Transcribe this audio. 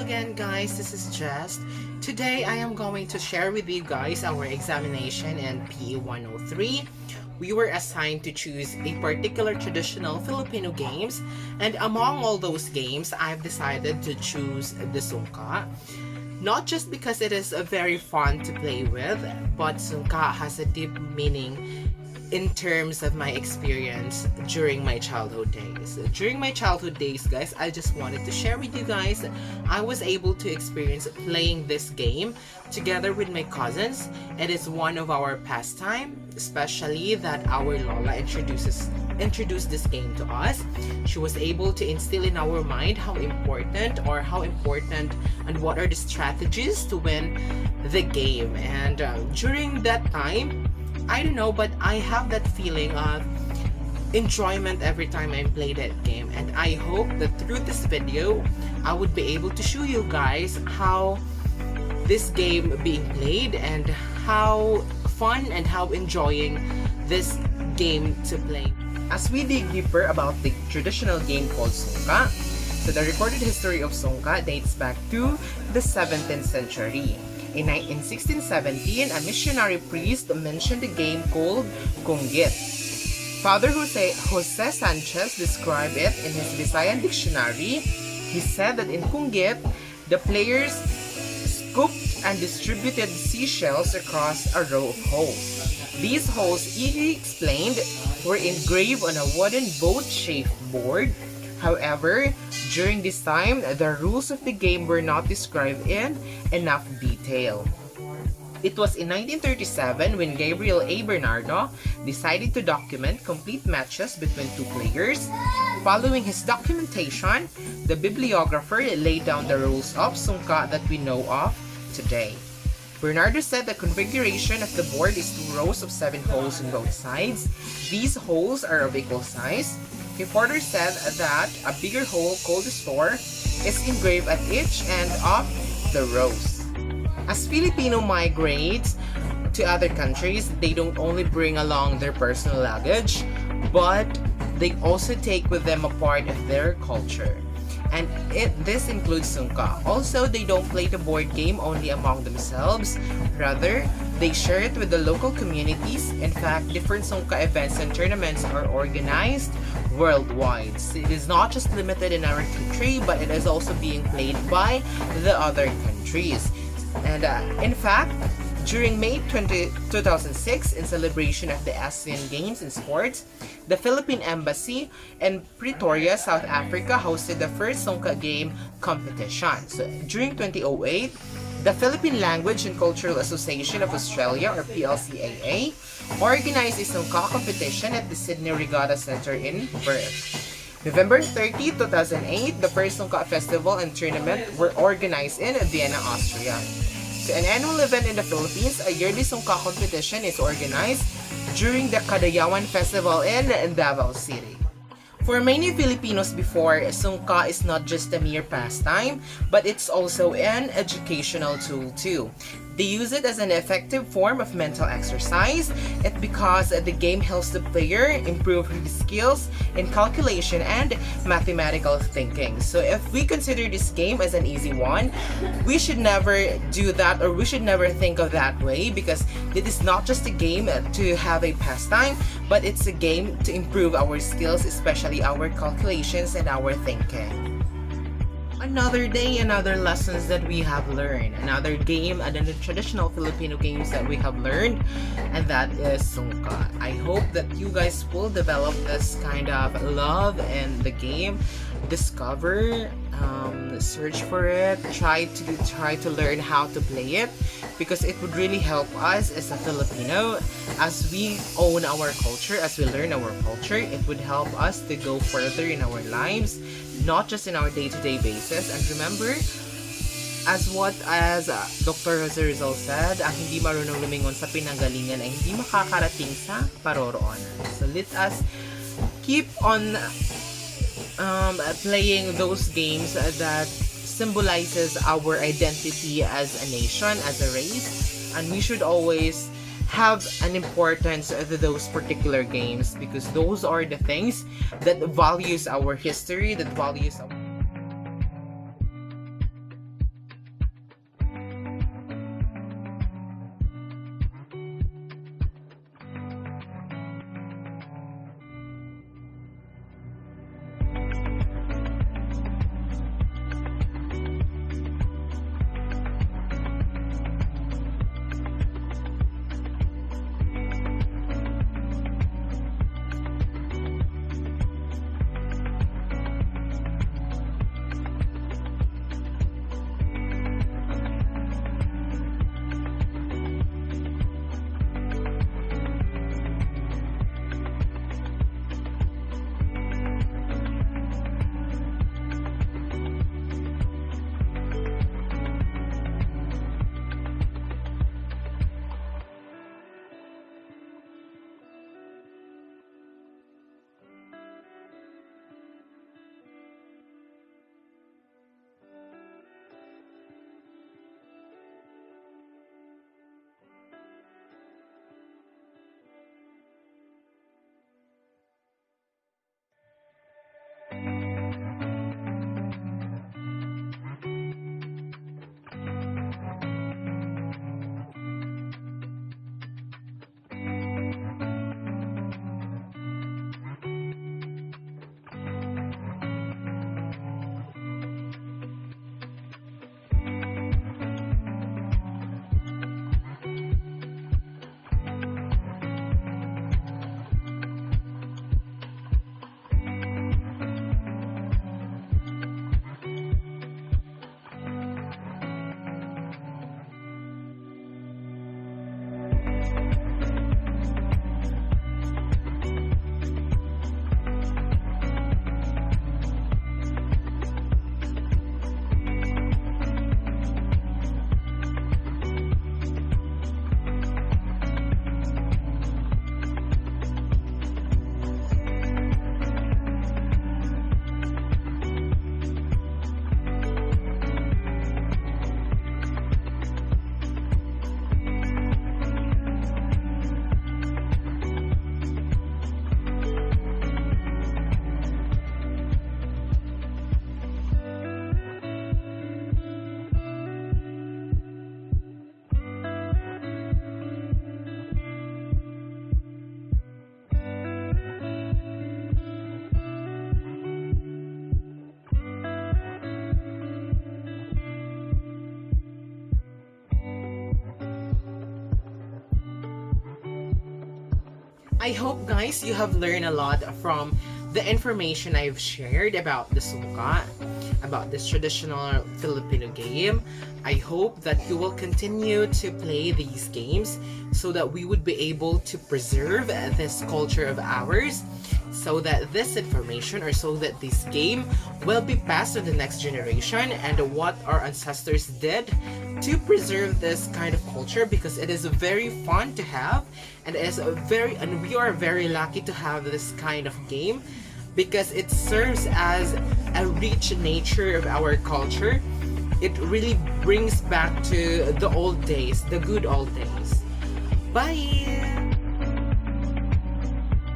again guys, this is Jess. Today I am going to share with you guys our examination in PE 103. We were assigned to choose a particular traditional Filipino games, and among all those games, I've decided to choose the Sungka. Not just because it is very fun to play with, but Sungka has a deep meaning in terms of my experience during my childhood days. During my childhood days, guys, I just wanted to share with you guys I was able to experience playing this game together with my cousins. It is one of our pastime, especially that our Lola introduced this game to us. She was able to instill in our mind how important and what are the strategies to win the game. And during that time, I don't know, but I have that feeling of enjoyment every time I play that game, and I hope that through this video I would be able to show you guys how this game being played and how fun and how enjoying this game to play. As we dig deeper about the traditional game called Sungka, so the recorded history of Sungka dates back to the 17th century. In 1617, a missionary priest mentioned a game called Kunggit. Father Jose Sanchez described it in his Visayan dictionary. He said that in Kunggit, the players scooped and distributed seashells across a row of holes. These holes, he explained, were engraved on a wooden boat-shaped board. However, during this time, the rules of the game were not described in enough detail. It was in 1937 when Gabriel A. Bernardo decided to document complete matches between two players. Following his documentation, the bibliographer laid down the rules of Sungka that we know of today. Bernardo said the configuration of the board is two rows of 7 holes on both sides. These holes are of equal size. He further said that a bigger hole called the store is engraved at each end of the rows. As Filipino migrates to other countries, they don't only bring along their personal luggage, but they also take with them a part of their culture. And this includes Sungka. Also, they don't play the board game only among themselves. Rather, they share it with the local communities. In fact, different Sungka events and tournaments are organized worldwide. So it is not just limited in our country, but it is also being played by the other countries. And in fact, during May 2006, in celebration of the Asian Games in Sports, the Philippine Embassy in Pretoria, South Africa hosted the first Sungka game competition. So during 2008, the Philippine Language and Cultural Association of Australia, or PLCAA, organized a Sungka competition at the Sydney Regatta Centre in Perth. November 30, 2008, the first Sungka festival and tournament were organized in Vienna, Austria. So an annual event in the Philippines, a yearly Sungka competition is organized during the Kadayawan Festival in Davao City. For many Filipinos before, Sungka is not just a mere pastime, but it's also an educational tool too. They use it as an effective form of mental exercise. It's because the game helps the player improve his skills in calculation and mathematical thinking. So if we consider this game as an easy one, we should never do that, or we should never think of that way, because it is not just a game to have a pastime, but it's a game to improve our skills, especially our calculations and our thinking. Another day, another lessons that we have learned. Another game, another traditional Filipino games that we have learned, and that is Sungka. I hope that you guys will develop this kind of love in the game. Discover, search for it, try to learn how to play it, because it would really help us as a Filipino. As we own our culture, as we learn our culture, it would help us to go further in our lives, not just in our day-to-day basis. And remember, as Dr. Jose Rizal said, ang hindi marunong lumingon sa pinanggalingan ay hindi makakarating sa paroroonan. So let us keep on playing those games that symbolizes our identity as a nation, as a race, and we should always have an importance to those particular games, because those are the things that values our history, that values our I hope, guys, you have learned a lot from the information I've shared about the Sungka, about this traditional Filipino game. I hope that you will continue to play these games so that we would be able to preserve this culture of ours, so that this information or so that this game will be passed to the next generation, and what our ancestors did to preserve this kind of culture, because it is very fun to have, and it is and we are very lucky to have this kind of game because it serves as a rich nature of our culture. It really brings back to the old days, the good old days. Bye.